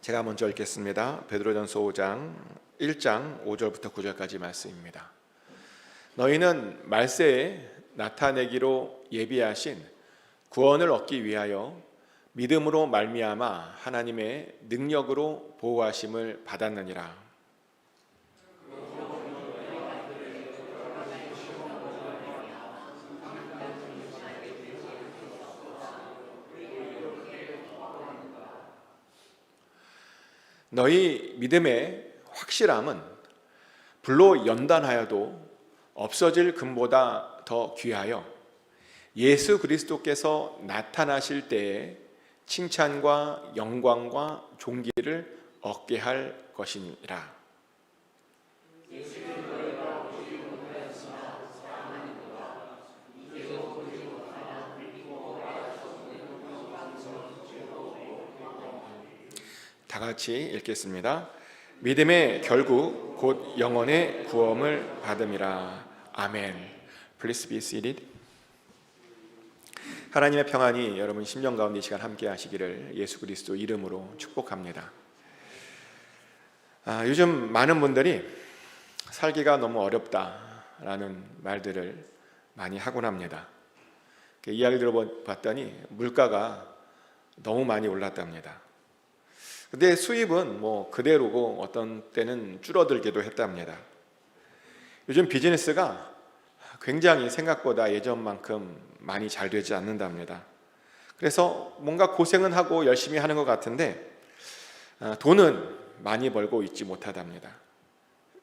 제가 먼저 읽겠습니다. 베드로전서 5장 1장 5절부터 9절까지 말씀입니다. 너희는 말세에 나타내기로 예비하신 구원을 얻기 위하여 믿음으로 말미암아 하나님의 능력으로 보호하심을 받았느니라. 너희 믿음의 확실함은 불로 연단하여도 없어질 금보다 더 귀하여 예수 그리스도께서 나타나실 때에 칭찬과 영광과 존귀를 얻게 할 것이니라. 다 같이 읽겠습니다. 믿음의 결국 곧 영원의 구원을 받음이라. 아멘. Please be seated. 하나님의 평안이 여러분 심령 가운데 이 시간 함께 하시기를 예수 그리스도 이름으로 축복합니다. 요즘 많은 분들이 살기가 너무 어렵다라는 말들을 많이 하곤 합니다. 이야기 들어봤더니 물가가 너무 많이 올랐답니다. 근데 수입은 그대로고 어떤 때는 줄어들기도 했답니다. 요즘 비즈니스가 굉장히 생각보다 예전만큼 많이 잘 되지 않는답니다. 그래서 뭔가 고생은 하고 열심히 하는 것 같은데 돈은 많이 벌고 있지 못하답니다.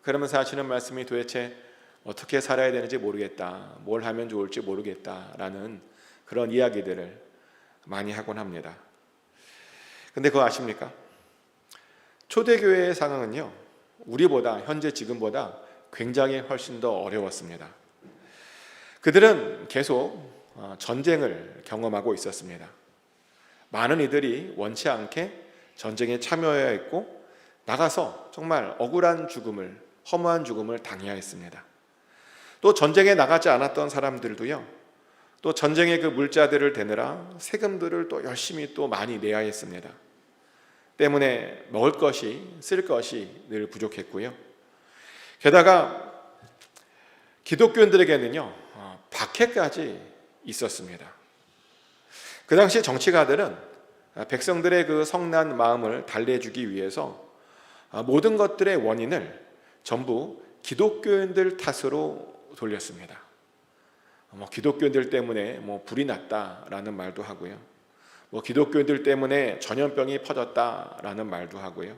그러면서 하시는 말씀이 도대체 어떻게 살아야 되는지 모르겠다, 뭘 하면 좋을지 모르겠다라는 그런 이야기들을 많이 하곤 합니다. 근데 그거 아십니까? 초대교회의 상황은요, 우리보다 현재 지금보다 굉장히 훨씬 더 어려웠습니다. 그들은 계속 전쟁을 경험하고 있었습니다. 많은 이들이 원치 않게 전쟁에 참여해야 했고 나가서 정말 억울한 죽음을, 허무한 죽음을 당해야 했습니다. 또 전쟁에 나가지 않았던 사람들도요, 또 전쟁의 그 물자들을 대느라 세금들을 또 열심히 또 많이 내야 했습니다. 때문에 먹을 것이, 쓸 것이 늘 부족했고요. 게다가 기독교인들에게는요, 박해까지 있었습니다. 그 당시 정치가들은 백성들의 그 성난 마음을 달래주기 위해서 모든 것들의 원인을 전부 기독교인들 탓으로 돌렸습니다. 기독교인들 때문에 불이 났다라는 말도 하고요. 기독교인들 때문에 전염병이 퍼졌다라는 말도 하고요.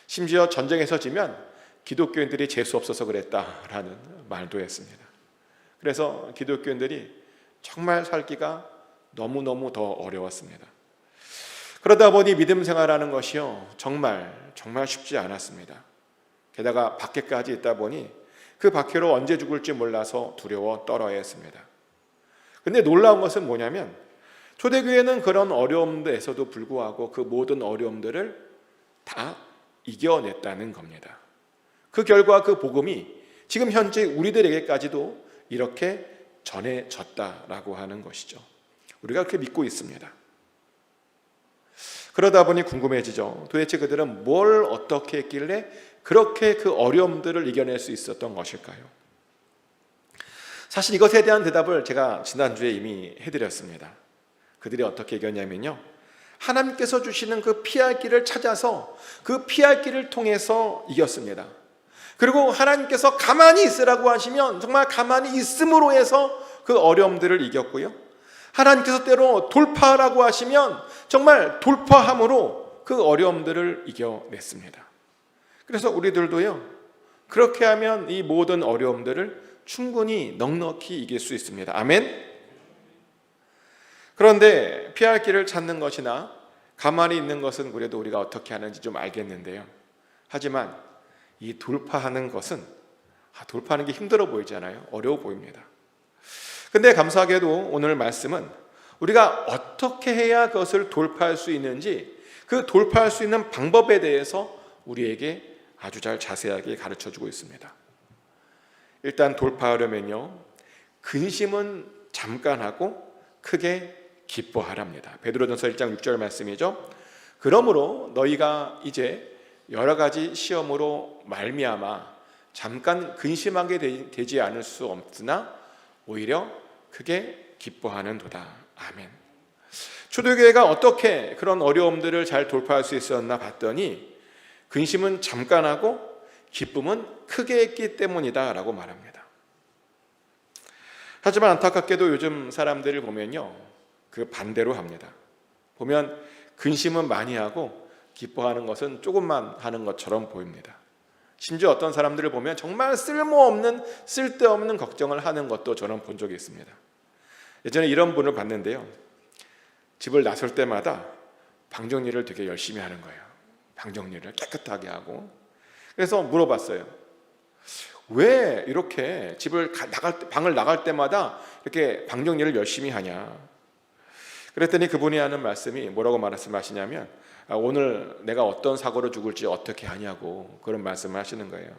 심지어 전쟁에서 지면 기독교인들이 재수 없어서 그랬다라는 말도 했습니다. 그래서 기독교인들이 정말 살기가 너무너무 더 어려웠습니다. 그러다 보니 믿음 생활하는 것이요, 정말 쉽지 않았습니다. 게다가 박해까지 있다 보니 그 박해로 언제 죽을지 몰라서 두려워 떨어야 했습니다. 근데 놀라운 것은 뭐냐면 초대교회는 그런 어려움에서도 불구하고 그 모든 어려움들을 다 이겨냈다는 겁니다. 그 결과 그 복음이 지금 현재 우리들에게까지도 이렇게 전해졌다라고 하는 것이죠. 우리가 그렇게 믿고 있습니다. 그러다 보니 궁금해지죠. 도대체 그들은 뭘 어떻게 했길래 그렇게 그 어려움들을 이겨낼 수 있었던 것일까요? 사실 이것에 대한 대답을 제가 지난주에 이미 해드렸습니다. 그들이 어떻게 이겼냐면요, 하나님께서 주시는 그 피할 길을 찾아서 그 피할 길을 통해서 이겼습니다. 그리고 하나님께서 가만히 있으라고 하시면 정말 가만히 있음으로 해서 그 어려움들을 이겼고요, 하나님께서 때로 돌파하라고 하시면 정말 돌파함으로 그 어려움들을 이겨냈습니다. 그래서 우리들도요, 그렇게 하면 이 모든 어려움들을 충분히 넉넉히 이길 수 있습니다. 아멘. 그런데 피할 길을 찾는 것이나 가만히 있는 것은 그래도 우리가 어떻게 하는지 좀 알겠는데요, 하지만 이 돌파하는 것은 돌파하는 게 힘들어 보이잖아요. 어려워 보입니다. 근데 감사하게도 오늘 말씀은 우리가 어떻게 해야 그것을 돌파할 수 있는지, 그 돌파할 수 있는 방법에 대해서 우리에게 아주 잘 자세하게 가르쳐주고 있습니다. 일단 돌파하려면요, 근심은 잠깐 하고 크게 기뻐하랍니다. 베드로전서 1장 6절 말씀이죠. 그러므로 너희가 이제 여러 가지 시험으로 말미암아 잠깐 근심하게 되지 않을 수 없으나 오히려 크게 기뻐하는도다. 아멘. 초대교회가 어떻게 그런 어려움들을 잘 돌파할 수 있었나 봤더니 근심은 잠깐 하고 기쁨은 크게 했기 때문이다 라고 말합니다. 하지만 안타깝게도 요즘 사람들을 보면요, 그 반대로 합니다. 보면 근심은 많이 하고 기뻐하는 것은 조금만 하는 것처럼 보입니다. 심지어 어떤 사람들을 보면 정말 쓸데없는 걱정을 하는 것도 저는 본 적이 있습니다. 예전에 이런 분을 봤는데요, 집을 나설 때마다 방 정리를 되게 열심히 하는 거예요. 방 정리를 깨끗하게 하고. 그래서 물어봤어요. 왜 이렇게 방을 나갈 때마다 이렇게 방 정리를 열심히 하냐? 그랬더니 그분이 하는 말씀이 뭐라고 말씀하시냐면, 오늘 내가 어떤 사고로 죽을지 어떻게 하냐고 그런 말씀을 하시는 거예요.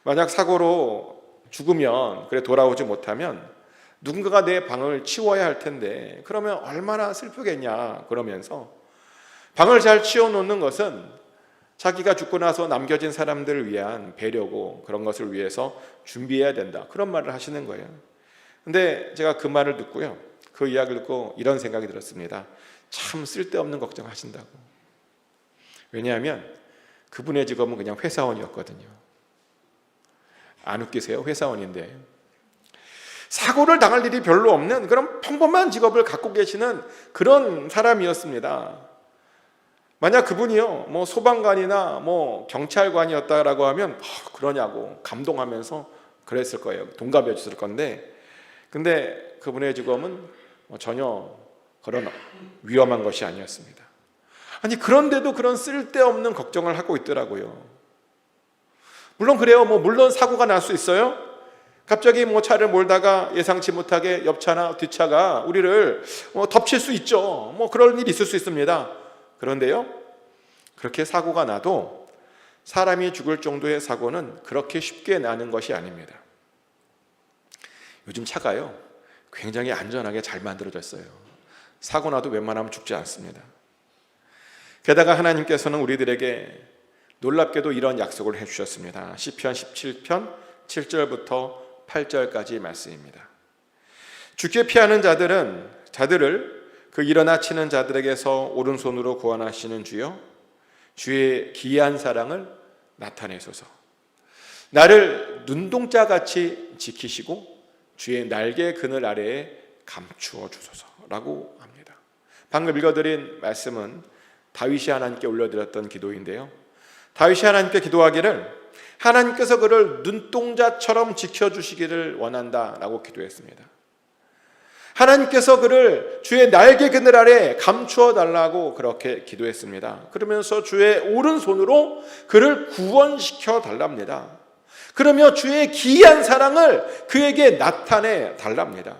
만약 사고로 죽으면, 그래 돌아오지 못하면 누군가가 내 방을 치워야 할 텐데 그러면 얼마나 슬프겠냐 그러면서 방을 잘 치워놓는 것은 자기가 죽고 나서 남겨진 사람들을 위한 배려고 그런 것을 위해서 준비해야 된다, 그런 말을 하시는 거예요. 근데 제가 그 말을 듣고요, 그 이야기를 듣고 이런 생각이 들었습니다. 참 쓸데없는 걱정하신다고. 왜냐하면 그분의 직업은 그냥 회사원이었거든요. 안 웃기세요? 회사원인데 사고를 당할 일이 별로 없는 그런 평범한 직업을 갖고 계시는 그런 사람이었습니다. 만약 그분이요, 소방관이나 경찰관이었다라고 하면 그러냐고 감동하면서 그랬을 거예요. 동감해 줬을 건데, 근데 그분의 직업은 전혀 그런 위험한 것이 아니었습니다. 아니, 그런데도 그런 쓸데없는 걱정을 하고 있더라고요. 물론 그래요. 물론 사고가 날 수 있어요. 갑자기 차를 몰다가 예상치 못하게 옆차나 뒷차가 우리를 덮칠 수 있죠. 그런 일이 있을 수 있습니다. 그런데요, 그렇게 사고가 나도 사람이 죽을 정도의 사고는 그렇게 쉽게 나는 것이 아닙니다. 요즘 차가요, 굉장히 안전하게 잘 만들어졌어요. 사고 나도 웬만하면 죽지 않습니다. 게다가 하나님께서는 우리들에게 놀랍게도 이런 약속을 해주셨습니다. 시편 17편 7절부터 8절까지 말씀입니다. 주께 피하는 자들을 그 일어나 치는 자들에게서 오른손으로 구원하시는 주여, 주의 기이한 사랑을 나타내소서. 나를 눈동자같이 지키시고 주의 날개 그늘 아래에 감추어 주소서라고 합니다. 방금 읽어드린 말씀은 다윗이 하나님께 올려드렸던 기도인데요, 다윗이 하나님께 기도하기를 하나님께서 그를 눈동자처럼 지켜주시기를 원한다라고 기도했습니다. 하나님께서 그를 주의 날개 그늘 아래 감추어 달라고 그렇게 기도했습니다. 그러면서 주의 오른손으로 그를 구원시켜 달랍니다. 그러며 주의 기이한 사랑을 그에게 나타내 달랍니다.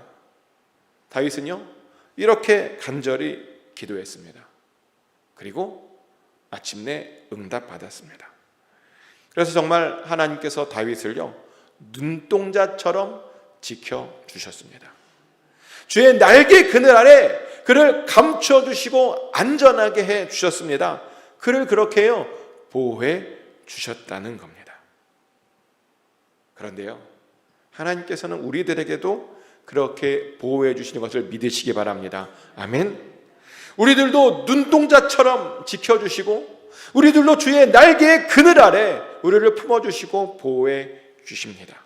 다윗은요, 이렇게 간절히 기도했습니다. 그리고 마침내 응답받았습니다. 그래서 정말 하나님께서 다윗을요, 눈동자처럼 지켜주셨습니다. 주의 날개 그늘 아래 그를 감춰주시고 안전하게 해주셨습니다. 그를 그렇게요 보호해 주셨다는 겁니다. 그런데요, 하나님께서는 우리들에게도 그렇게 보호해 주시는 것을 믿으시기 바랍니다. 아멘. 우리들도 눈동자처럼 지켜주시고 우리들도 주의 날개의 그늘 아래 우리를 품어주시고 보호해 주십니다.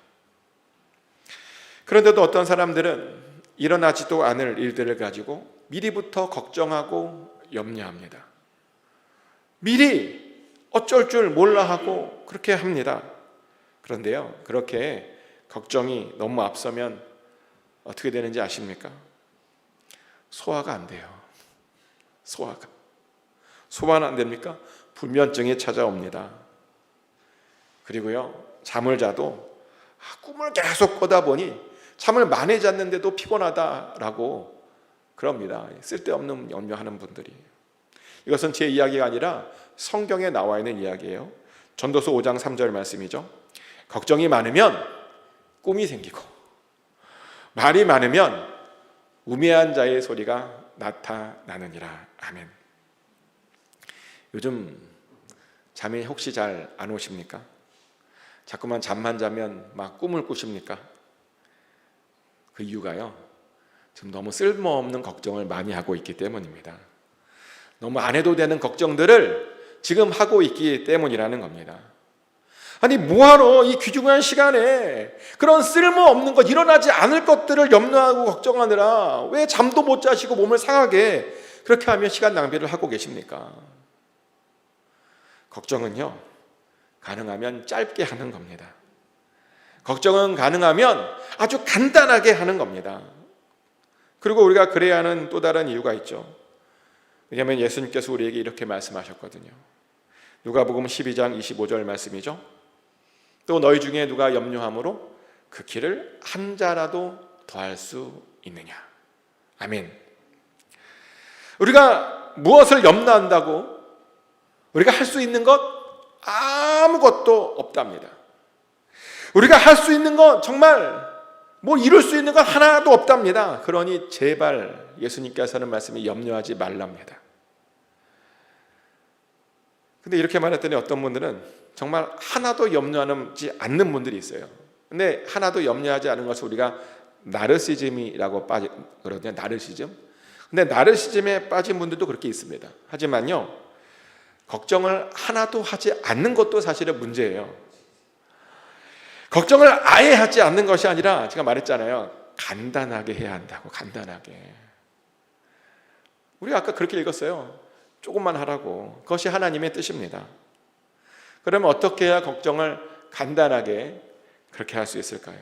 그런데도 어떤 사람들은 일어나지도 않을 일들을 가지고 미리부터 걱정하고 염려합니다. 미리 어쩔 줄 몰라 하고 그렇게 합니다. 그런데요, 그렇게 걱정이 너무 앞서면 어떻게 되는지 아십니까? 소화가 안 돼요. 소화는 안 됩니까? 불면증이 찾아옵니다. 그리고요, 잠을 자도 꿈을 계속 꾸다 보니 잠을 많이 잤는데도 피곤하다라고 그럽니다. 쓸데없는 염려하는 분들이. 이것은 제 이야기가 아니라 성경에 나와 있는 이야기예요. 전도서 5장 3절 말씀이죠. 걱정이 많으면 꿈이 생기고 말이 많으면 우매한 자의 소리가 나타나느니라. 아멘. 요즘 잠이 혹시 잘 안 오십니까? 자꾸만 잠만 자면 막 꿈을 꾸십니까? 그 이유가요, 지금 너무 쓸모없는 걱정을 많이 하고 있기 때문입니다. 너무 안 해도 되는 걱정들을 지금 하고 있기 때문이라는 겁니다. 아니, 뭐하러 이 귀중한 시간에 그런 쓸모없는 것, 일어나지 않을 것들을 염려하고 걱정하느라 왜 잠도 못 자시고 몸을 상하게 그렇게 하며 시간 낭비를 하고 계십니까? 걱정은요, 가능하면 짧게 하는 겁니다. 걱정은 가능하면 아주 간단하게 하는 겁니다. 그리고 우리가 그래야 하는 또 다른 이유가 있죠. 왜냐하면 예수님께서 우리에게 이렇게 말씀하셨거든요. 누가복음 12장 25절 말씀이죠. 또 너희 중에 누가 염려함으로 그 길을 한 자라도 더할 수 있느냐. 아멘. 우리가 무엇을 염려한다고 우리가 할 수 있는 것 아무것도 없답니다. 우리가 할 수 있는 것, 정말 뭐 이룰 수 있는 것 하나도 없답니다. 그러니 제발 예수님께서 하는 말씀이 염려하지 말랍니다. 근데 이렇게 말했더니 어떤 분들은 정말 하나도 염려하지 않는 분들이 있어요. 근데 하나도 염려하지 않은 것을 우리가 나르시즘이라고 그러거든요. 나르시즘. 근데 나르시즘에 빠진 분들도 그렇게 있습니다. 하지만요, 걱정을 하나도 하지 않는 것도 사실은 문제예요. 걱정을 아예 하지 않는 것이 아니라 제가 말했잖아요. 간단하게 해야 한다고. 간단하게. 우리가 아까 그렇게 읽었어요. 조금만 하라고. 그것이 하나님의 뜻입니다. 그러면 어떻게 해야 걱정을 간단하게 그렇게 할 수 있을까요?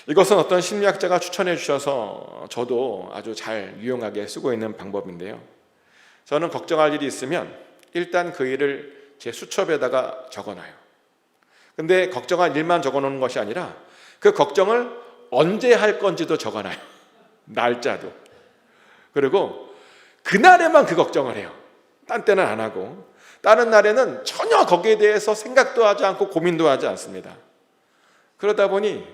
이것은 어떤 심리학자가 추천해 주셔서 저도 아주 잘 유용하게 쓰고 있는 방법인데요. 저는 걱정할 일이 있으면 일단 그 일을 제 수첩에다가 적어놔요. 근데 걱정할 일만 적어놓는 것이 아니라 그 걱정을 언제 할 건지도 적어놔요. 날짜도. 그리고 그날에만 그 걱정을 해요. 딴 때는 안 하고, 다른 날에는 전혀 거기에 대해서 생각도 하지 않고 고민도 하지 않습니다. 그러다 보니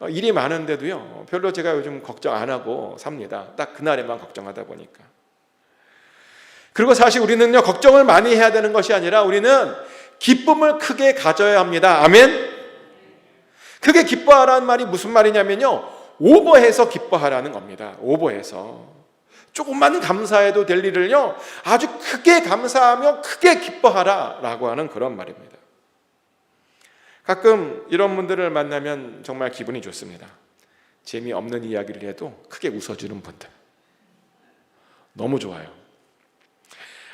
일이 많은데도요, 별로 제가 요즘 걱정 안 하고 삽니다. 딱 그날에만 걱정하다 보니까. 그리고 사실 우리는요, 걱정을 많이 해야 되는 것이 아니라 우리는 기쁨을 크게 가져야 합니다. 아멘? 크게 기뻐하라는 말이 무슨 말이냐면요, 오버해서 기뻐하라는 겁니다. 오버해서. 조금만 감사해도 될 일을요, 아주 크게 감사하며 크게 기뻐하라라고 하는 그런 말입니다. 가끔 이런 분들을 만나면 정말 기분이 좋습니다. 재미없는 이야기를 해도 크게 웃어주는 분들. 너무 좋아요.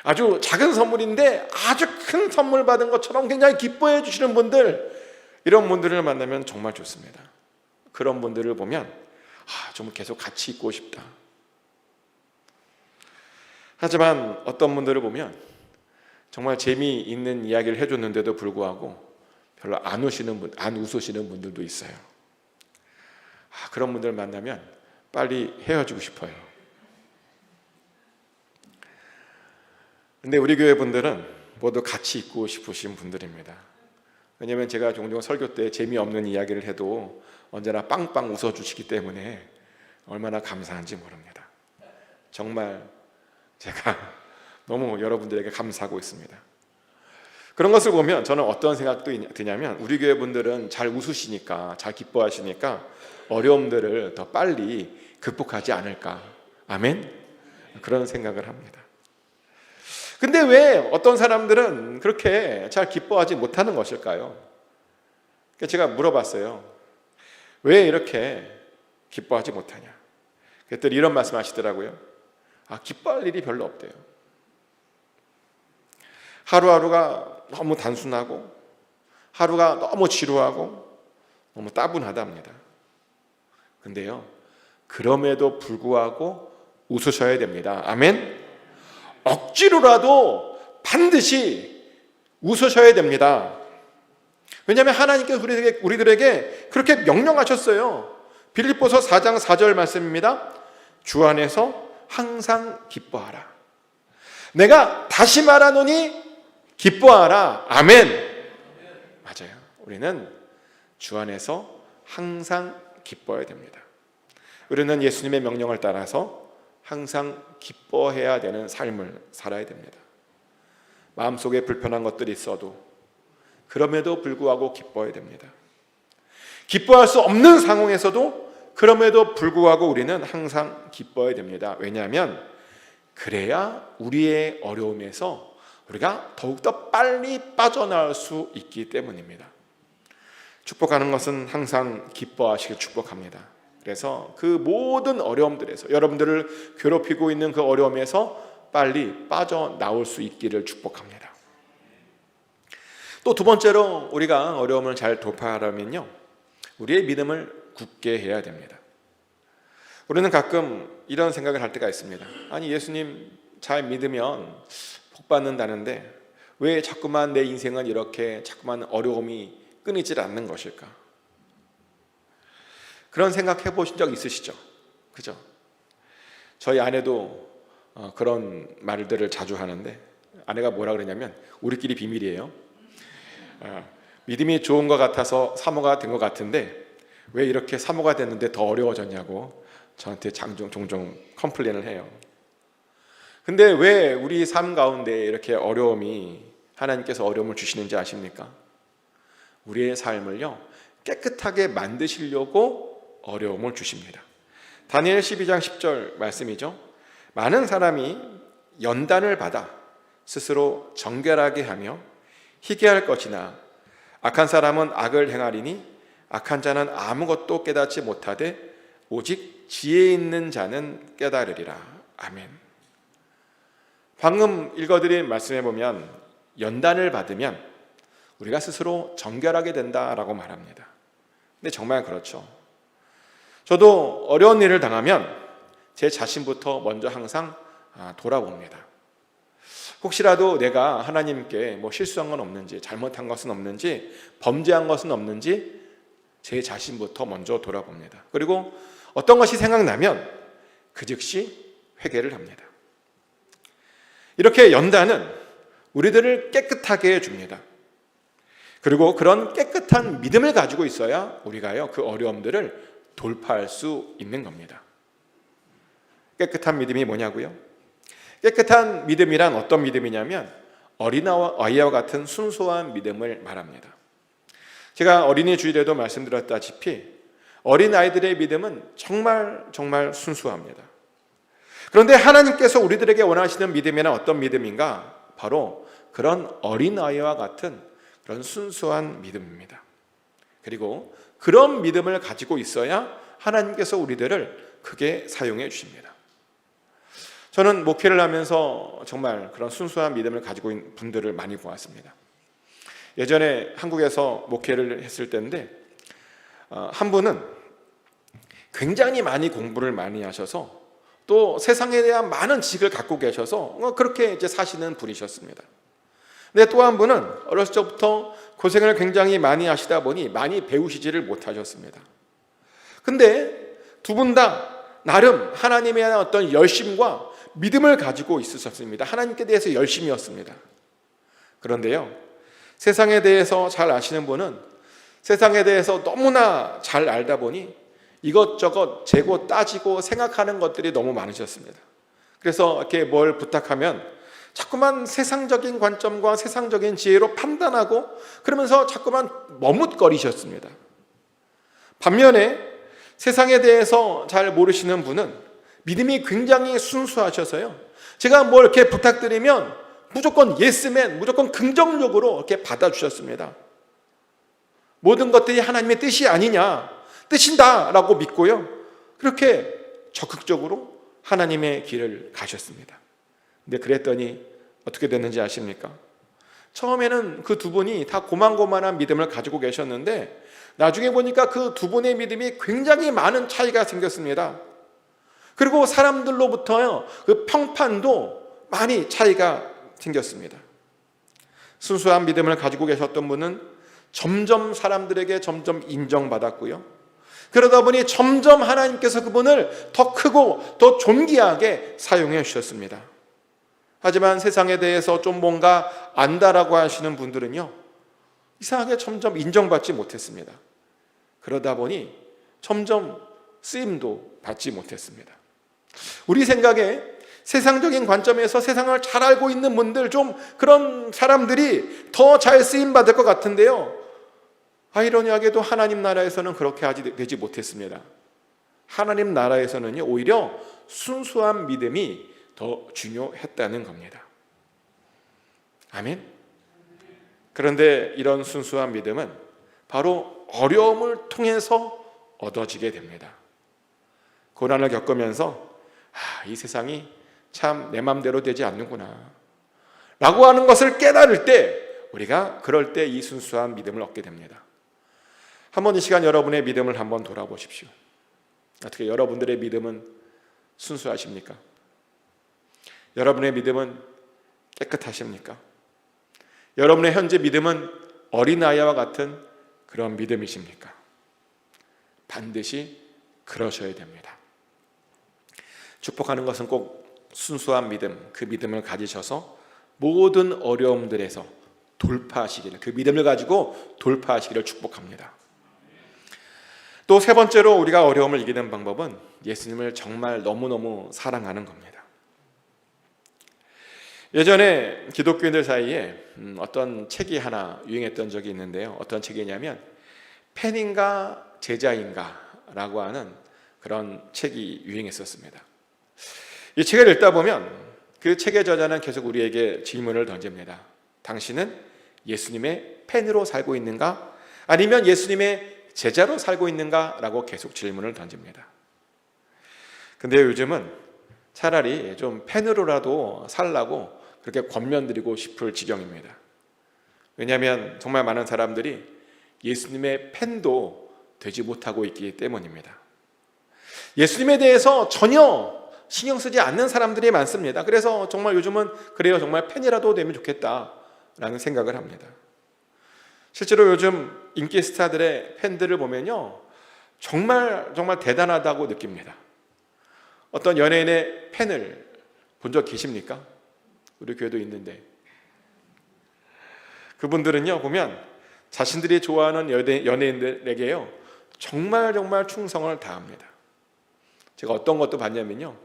아주 작은 선물인데 아주 큰 선물 받은 것처럼 굉장히 기뻐해 주시는 분들, 이런 분들을 만나면 정말 좋습니다. 그런 분들을 보면 좀 계속 같이 있고 싶다. 하지만 어떤 분들을 보면 정말 재미있는 이야기를 해줬는데도 불구하고 별로 안 웃으시는 분들도 있어요. 그런 분들 만나면 빨리 헤어지고 싶어요. 근데 우리 교회 분들은 모두 같이 있고 싶으신 분들입니다. 왜냐하면 제가 종종 설교 때 재미없는 이야기를 해도 언제나 빵빵 웃어주시기 때문에 얼마나 감사한지 모릅니다. 정말 제가 너무 여러분들에게 감사하고 있습니다. 그런 것을 보면 저는 어떤 생각도 드냐면, 우리 교회 분들은 잘 웃으시니까, 잘 기뻐하시니까 어려움들을 더 빨리 극복하지 않을까. 아멘? 그런 생각을 합니다. 근데 왜 어떤 사람들은 그렇게 잘 기뻐하지 못하는 것일까요? 제가 물어봤어요. 왜 이렇게 기뻐하지 못하냐? 그랬더니 이런 말씀 하시더라고요. 기뻐할 일이 별로 없대요. 하루하루가 너무 단순하고, 하루가 너무 지루하고, 너무 따분하답니다. 근데요, 그럼에도 불구하고 웃으셔야 됩니다. 아멘? 억지로라도 반드시 웃으셔야 됩니다. 왜냐하면 하나님께서 우리들에게 그렇게 명령하셨어요. 빌립보서 4장 4절 말씀입니다. 주 안에서 항상 기뻐하라. 내가 다시 말하노니 기뻐하라. 아멘. 맞아요. 우리는 주 안에서 항상 기뻐해야 됩니다. 우리는 예수님의 명령을 따라서 항상 기뻐해야 되는 삶을 살아야 됩니다. 마음속에 불편한 것들이 있어도 그럼에도 불구하고 기뻐해야 됩니다. 기뻐할 수 없는 상황에서도 그럼에도 불구하고 우리는 항상 기뻐해야 됩니다. 왜냐하면 그래야 우리의 어려움에서 우리가 더욱더 빨리 빠져나올 수 있기 때문입니다. 축복하는 것은 항상 기뻐하시길 축복합니다. 그래서 그 모든 어려움들에서, 여러분들을 괴롭히고 있는 그 어려움에서 빨리 빠져나올 수 있기를 축복합니다. 또 두 번째로 우리가 어려움을 잘 돌파하려면요, 우리의 믿음을 굳게 해야 됩니다. 우리는 가끔 이런 생각을 할 때가 있습니다. 아니, 예수님 잘 믿으면 복 받는다는데 왜 자꾸만 내 인생은 이렇게 자꾸만 어려움이 끊이질 않는 것일까? 그런 생각 해보신 적 있으시죠? 그죠? 저희 아내도 그런 말들을 자주 하는데, 아내가 뭐라 그러냐면, 우리끼리 비밀이에요. 믿음이 좋은 것 같아서 사모가 된 것 같은데 왜 이렇게 사모가 됐는데 더 어려워졌냐고 저한테 종종 컴플레인을 해요. 근데 왜 우리 삶 가운데 이렇게 하나님께서 어려움을 주시는지 아십니까? 우리의 삶을요, 깨끗하게 만드시려고 어려움을 주십니다. 다니엘 12장 10절 말씀이죠. 많은 사람이 연단을 받아 스스로 정결하게 하며 희게 할 것이나 악한 사람은 악을 행하리니 악한 자는 아무것도 깨닫지 못하되 오직 지혜 있는 자는 깨달으리라. 아멘. 방금 읽어드린 말씀에 보면 연단을 받으면 우리가 스스로 정결하게 된다라고 말합니다. 근데 정말 그렇죠. 저도 어려운 일을 당하면 제 자신부터 먼저 항상 돌아봅니다. 혹시라도 내가 하나님께 실수한 건 없는지, 잘못한 것은 없는지, 범죄한 것은 없는지 제 자신부터 먼저 돌아봅니다. 그리고 어떤 것이 생각나면 그 즉시 회개를 합니다. 이렇게 연단은 우리들을 깨끗하게 해줍니다. 그리고 그런 깨끗한 믿음을 가지고 있어야 우리가요, 그 어려움들을 돌파할 수 있는 겁니다. 깨끗한 믿음이 뭐냐고요? 깨끗한 믿음이란 어떤 믿음이냐면 어린아이와 같은 순수한 믿음을 말합니다. 제가 어린이 주일에도 말씀드렸다시피 어린아이들의 믿음은 정말 순수합니다. 그런데 하나님께서 우리들에게 원하시는 믿음이란 어떤 믿음인가? 바로 그런 어린아이와 같은 그런 순수한 믿음입니다. 그리고 그런 믿음을 가지고 있어야 하나님께서 우리들을 크게 사용해 주십니다. 저는 목회를 하면서 정말 그런 순수한 믿음을 가지고 있는 분들을 많이 보았습니다. 예전에 한국에서 목회를 했을 때인데 한 분은 굉장히 많이 공부를 많이 하셔서 또 세상에 대한 많은 지식을 갖고 계셔서 그렇게 이제 사시는 분이셨습니다. 근데 또 한 분은 어렸을 적부터 고생을 굉장히 많이 하시다 보니 많이 배우시지를 못하셨습니다. 근데 두 분 다 나름 하나님에 대한 어떤 열심과 믿음을 가지고 있으셨습니다. 하나님께 대해서 열심이었습니다. 그런데요, 세상에 대해서 잘 아시는 분은 세상에 대해서 너무나 잘 알다 보니 이것저것 재고 따지고 생각하는 것들이 너무 많으셨습니다. 그래서 이렇게 뭘 부탁하면 자꾸만 세상적인 관점과 세상적인 지혜로 판단하고 그러면서 자꾸만 머뭇거리셨습니다. 반면에 세상에 대해서 잘 모르시는 분은 믿음이 굉장히 순수하셔서요, 제가 뭘 이렇게 부탁드리면 무조건 예스맨, 무조건 긍정적으로 이렇게 받아주셨습니다. 모든 것들이 하나님의 뜻이 아니냐, 뜻인다라고 믿고요, 그렇게 적극적으로 하나님의 길을 가셨습니다. 근데 그랬더니 어떻게 됐는지 아십니까? 처음에는 그 두 분이 다 고만고만한 믿음을 가지고 계셨는데 나중에 보니까 그 두 분의 믿음이 굉장히 많은 차이가 생겼습니다. 그리고 사람들로부터요, 그 평판도 많이 차이가 생겼습니다. 순수한 믿음을 가지고 계셨던 분은 점점 사람들에게 점점 인정받았고요, 그러다 보니 점점 하나님께서 그분을 더 크고 더 존귀하게 사용해 주셨습니다. 하지만 세상에 대해서 좀 뭔가 안다라고 하시는 분들은요, 이상하게 점점 인정받지 못했습니다. 그러다 보니 점점 쓰임도 받지 못했습니다. 우리 생각에 세상적인 관점에서 세상을 잘 알고 있는 분들, 좀 그런 사람들이 더 잘 쓰임 받을 것 같은데요, 아이러니하게도 하나님 나라에서는 그렇게 되지 못했습니다. 하나님 나라에서는요, 오히려 순수한 믿음이 더 중요했다는 겁니다. 아멘. 그런데 이런 순수한 믿음은 바로 어려움을 통해서 얻어지게 됩니다. 고난을 겪으면서 이 세상이 참 내 맘대로 되지 않는구나 라고 하는 것을 깨달을 때, 우리가 그럴 때 이 순수한 믿음을 얻게 됩니다. 한번 이 시간 여러분의 믿음을 한번 돌아보십시오. 어떻게 여러분들의 믿음은 순수하십니까? 여러분의 믿음은 깨끗하십니까? 여러분의 현재 믿음은 어린아이와 같은 그런 믿음이십니까? 반드시 그러셔야 됩니다. 축복하는 것은 꼭 순수한 믿음, 그 믿음을 가지셔서 모든 어려움들에서 돌파하시기를, 그 믿음을 가지고 돌파하시기를 축복합니다. 또 세 번째로 우리가 어려움을 이기는 방법은 예수님을 정말 너무너무 사랑하는 겁니다. 예전에 기독교인들 사이에 어떤 책이 하나 유행했던 적이 있는데요, 어떤 책이냐면 팬인가 제자인가 라고 하는 그런 책이 유행했었습니다. 이 책을 읽다 보면 그 책의 저자는 계속 우리에게 질문을 던집니다. 당신은 예수님의 팬으로 살고 있는가? 아니면 예수님의 제자로 살고 있는가? 라고 계속 질문을 던집니다. 근데 요즘은 차라리 좀 팬으로라도 살라고 그렇게 권면드리고 싶을 지경입니다. 왜냐하면 정말 많은 사람들이 예수님의 팬도 되지 못하고 있기 때문입니다. 예수님에 대해서 전혀 신경 쓰지 않는 사람들이 많습니다. 그래서 정말 요즘은 그래요, 정말 팬이라도 되면 좋겠다라는 생각을 합니다. 실제로 요즘 인기 스타들의 팬들을 보면요, 정말 대단하다고 느낍니다. 어떤 연예인의 팬을 본 적 계십니까? 우리 교회도 있는데, 그분들은요 보면 자신들이 좋아하는 연예인들에게요 정말 충성을 다합니다. 제가 어떤 것도 봤냐면요,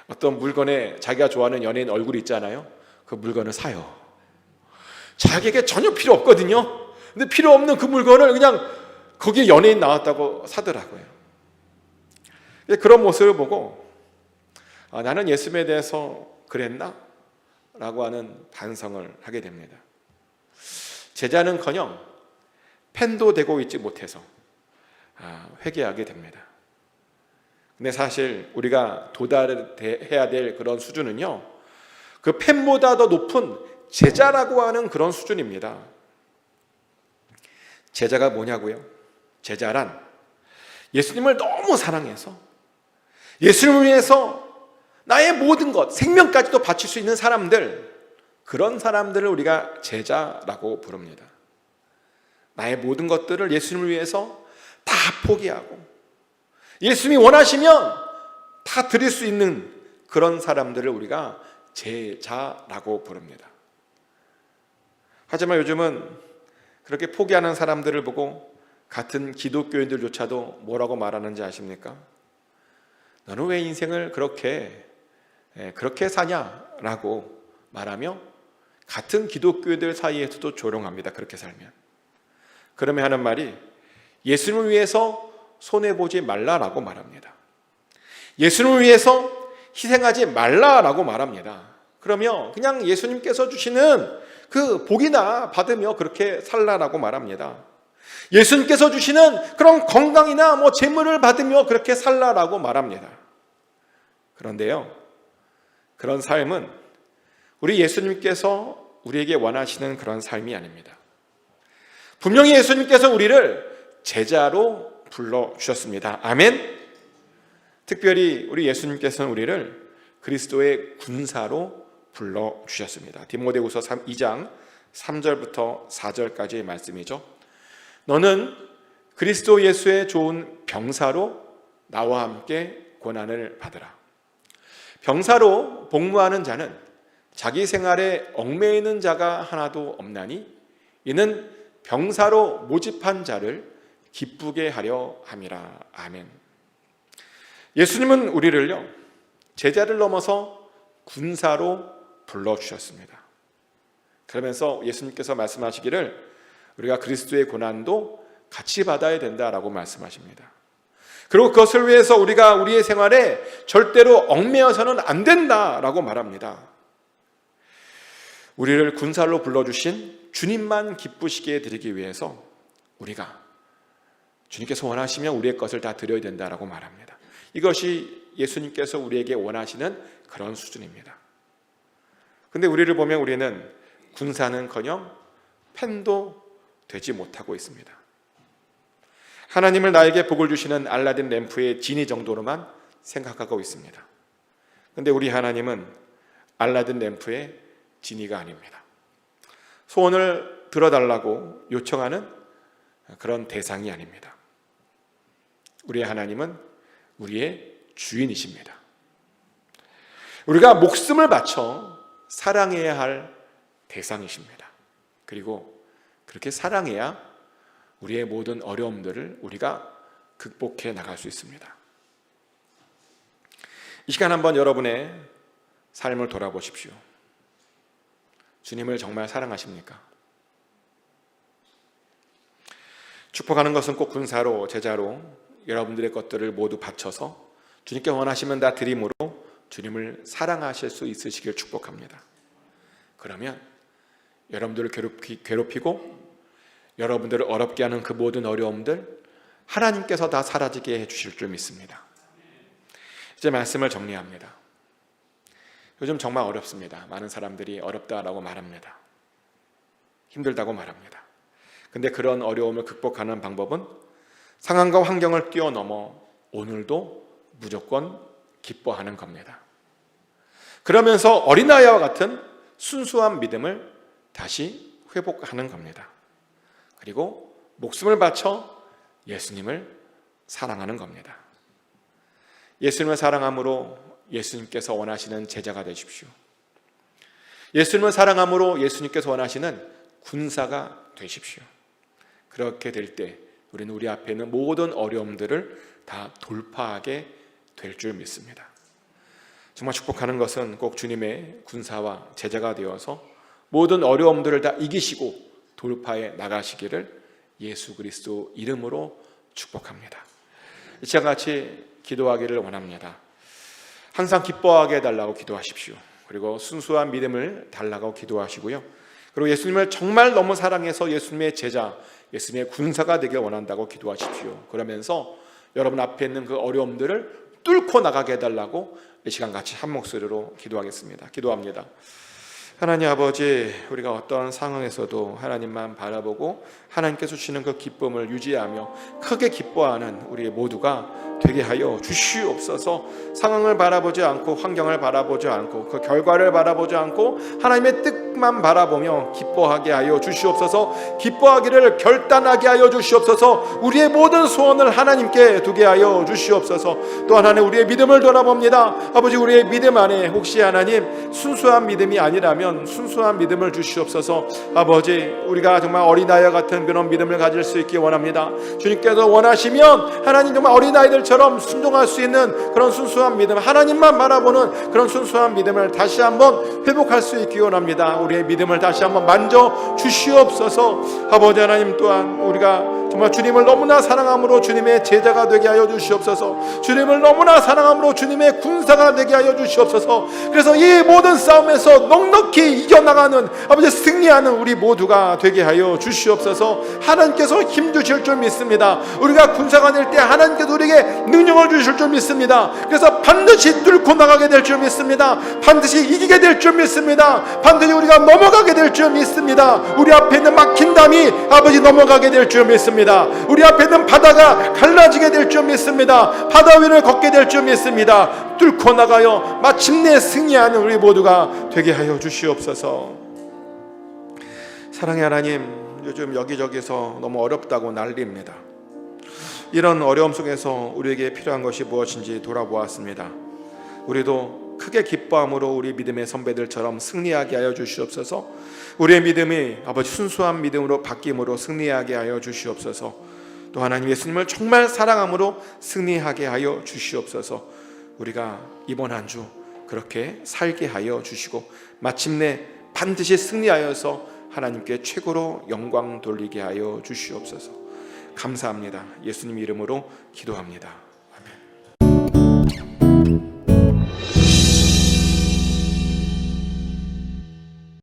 어떤 물건에 자기가 좋아하는 연예인 얼굴이 있잖아요, 그 물건을 사요. 자기에게 전혀 필요 없거든요. 근데 필요 없는 그 물건을 그냥 거기에 연예인 나왔다고 사더라고요. 그런 모습을 보고 나는 예수님에 대해서 그랬나? 라고 하는 반성을 하게 됩니다. 제자는커녕 팬도 되고 있지 못해서 회개하게 됩니다. 근데 사실 우리가 도달해야 될 그런 수준은요, 그 팬보다 더 높은 제자라고 하는 그런 수준입니다. 제자가 뭐냐고요? 제자란 예수님을 너무 사랑해서 예수님을 위해서 나의 모든 것, 생명까지도 바칠 수 있는 사람들, 그런 사람들을 우리가 제자라고 부릅니다. 나의 모든 것들을 예수님을 위해서 다 포기하고 예수님이 원하시면 다 드릴 수 있는 그런 사람들을 우리가 제자라고 부릅니다. 하지만 요즘은 그렇게 포기하는 사람들을 보고 같은 기독교인들조차도 뭐라고 말하는지 아십니까? 너는 왜 인생을 그렇게 사냐라고 말하며 같은 기독교인들 사이에서도 조롱합니다. 그렇게 살면. 그러면 하는 말이 예수님을 위해서 손해보지 말라라고 말합니다. 예수님을 위해서 희생하지 말라라고 말합니다. 그러면 그냥 예수님께서 주시는 그 복이나 받으며 그렇게 살라라고 말합니다. 예수님께서 주시는 그런 건강이나 재물을 받으며 그렇게 살라라고 말합니다. 그런데요, 그런 삶은 우리 예수님께서 우리에게 원하시는 그런 삶이 아닙니다. 분명히 예수님께서 우리를 제자로 불러주셨습니다. 아멘. 특별히 우리 예수님께서는 우리를 그리스도의 군사로 불러주셨습니다. 디모데후서 2장 3절부터 4절까지의 말씀이죠. 너는 그리스도 예수의 좋은 병사로 나와 함께 고난을 받으라. 병사로 복무하는 자는 자기 생활에 얽매이는 자가 하나도 없나니 이는 병사로 모집한 자를 기쁘게 하려 함이라. 아멘. 예수님은 우리를요 제자를 넘어서 군사로 불러주셨습니다. 그러면서 예수님께서 말씀하시기를 우리가 그리스도의 고난도 같이 받아야 된다라고 말씀하십니다. 그리고 그것을 위해서 우리가 우리의 생활에 절대로 얽매여서는 안 된다라고 말합니다. 우리를 군사로 불러주신 주님만 기쁘시게 해드리기 위해서 우리가 주님께서 원하시면 우리의 것을 다 드려야 된다라고 말합니다. 이것이 예수님께서 우리에게 원하시는 그런 수준입니다. 근데 우리를 보면 우리는 군사는커녕 펜도 되지 못하고 있습니다. 하나님을 나에게 복을 주시는 알라딘 램프의 지니 정도로만 생각하고 있습니다. 근데 우리 하나님은 알라딘 램프의 지니가 아닙니다. 소원을 들어달라고 요청하는 그런 대상이 아닙니다. 우리의 하나님은 우리의 주인이십니다. 우리가 목숨을 바쳐 사랑해야 할 대상이십니다. 그리고 그렇게 사랑해야 우리의 모든 어려움들을 우리가 극복해 나갈 수 있습니다. 이 시간 한번 여러분의 삶을 돌아보십시오. 주님을 정말 사랑하십니까? 축복하는 것은 꼭 군사로, 제자로 여러분들의 것들을 모두 바쳐서 주님께 원하시면 다 드림으로 주님을 사랑하실 수 있으시길 축복합니다. 그러면 여러분들을 괴롭히고 여러분들을 어렵게 하는 그 모든 어려움들 하나님께서 다 사라지게 해주실 줄 믿습니다. 이제 말씀을 정리합니다. 요즘 정말 어렵습니다. 많은 사람들이 어렵다라고 말합니다. 힘들다고 말합니다. 근데 그런 어려움을 극복하는 방법은 상황과 환경을 뛰어넘어 오늘도 무조건 기뻐하는 겁니다. 그러면서 어린아이와 같은 순수한 믿음을 다시 회복하는 겁니다. 그리고 목숨을 바쳐 예수님을 사랑하는 겁니다. 예수님을 사랑함으로 예수님께서 원하시는 제자가 되십시오. 예수님을 사랑함으로 예수님께서 원하시는 군사가 되십시오. 그렇게 될 때 우리는 우리 앞에 있는 모든 어려움들을 다 돌파하게 될 줄 믿습니다. 정말 축복하는 것은 꼭 주님의 군사와 제자가 되어서 모든 어려움들을 다 이기시고 돌파해 나가시기를 예수 그리스도 이름으로 축복합니다. 이 시간 같이 기도하기를 원합니다. 항상 기뻐하게 해달라고 기도하십시오. 그리고 순수한 믿음을 달라고 기도하시고요. 그리고 예수님을 정말 너무 사랑해서 예수님의 제자, 예수님의 군사가 되길 원한다고 기도하십시오. 그러면서 여러분 앞에 있는 그 어려움들을 뚫고 나가게 해달라고 이 시간 같이 한 목소리로 기도하겠습니다. 기도합니다. 하나님 아버지, 우리가 어떤 상황에서도 하나님만 바라보고 하나님께서 주시는 그 기쁨을 유지하며 크게 기뻐하는 우리 모두가 되게 하여 주시옵소서. 상황을 바라보지 않고 환경을 바라보지 않고 그 결과를 바라보지 않고 하나님의 뜻만 바라보며 기뻐하게 하여 주시옵소서. 기뻐하기를 결단하게 하여 주시옵소서. 우리의 모든 소원을 하나님께 두게 하여 주시옵소서. 또 하나는 우리의 믿음을 돌아봅니다. 아버지, 우리의 믿음 안에 혹시 하나님 순수한 믿음이 아니라면 순수한 믿음을 주시옵소서. 아버지, 우리가 정말 어린아이와 같은 그런 믿음을 가질 수 있기 원합니다. 주님께서 원하시면 하나님 정말 어린아이들처럼 순종할 수 있는 그런 순수한 믿음, 하나님만 바라보는 그런 순수한 믿음을 다시 한번 회복할 수 있기 원합니다. 우리의 믿음을 다시 한번 만져 주시옵소서. 아버지 하나님, 또한 우리가 정말 주님을 너무나 사랑함으로 주님의 제자가 되게 하여 주시옵소서. 주님을 너무나 사랑함으로 주님의 군사가 되게 하여 주시옵소서. 그래서 이 모든 싸움에서 넉넉히 이겨나가는 아버지, 승리하는 우리 모두가 되게 하여 주시옵소서. 하나님께서 힘 주실 줄 믿습니다. 우리가 군사가 될 때 하나님께서 우리에게 능력을 주실 줄 믿습니다. 그래서 반드시 뚫고 나가게 될 줄 믿습니다. 반드시 이기게 될 줄 믿습니다. 반드시 우리가 넘어가게 될 줄 믿습니다. 우리 앞에 있는 막힌 담이 아버지 넘어가게 될 줄 믿습니다. 우리 앞에 있는 바다가 갈라지게 될 줄 믿습니다. 바다 위를 걷게 될 줄 믿습니다. 뚫고 나가요 마침내 승리하는 우리 모두가 되게 하여 주시옵소서. 사랑의 하나님, 요즘 여기저기서 너무 어렵다고 난리입니다. 이런 어려움 속에서 우리에게 필요한 것이 무엇인지 돌아보았습니다. 우리도 크게 기뻐함으로 우리 믿음의 선배들처럼 승리하게 하여 주시옵소서. 우리의 믿음이 아버지 순수한 믿음으로 바뀜으로 승리하게 하여 주시옵소서. 또 하나님, 예수님을 정말 사랑함으로 승리하게 하여 주시옵소서. 우리가 이번 한 주 그렇게 살게 하여 주시고 마침내 반드시 승리하여서 하나님께 최고로 영광 돌리게 하여 주시옵소서. 감사합니다. 예수님 이름으로 기도합니다.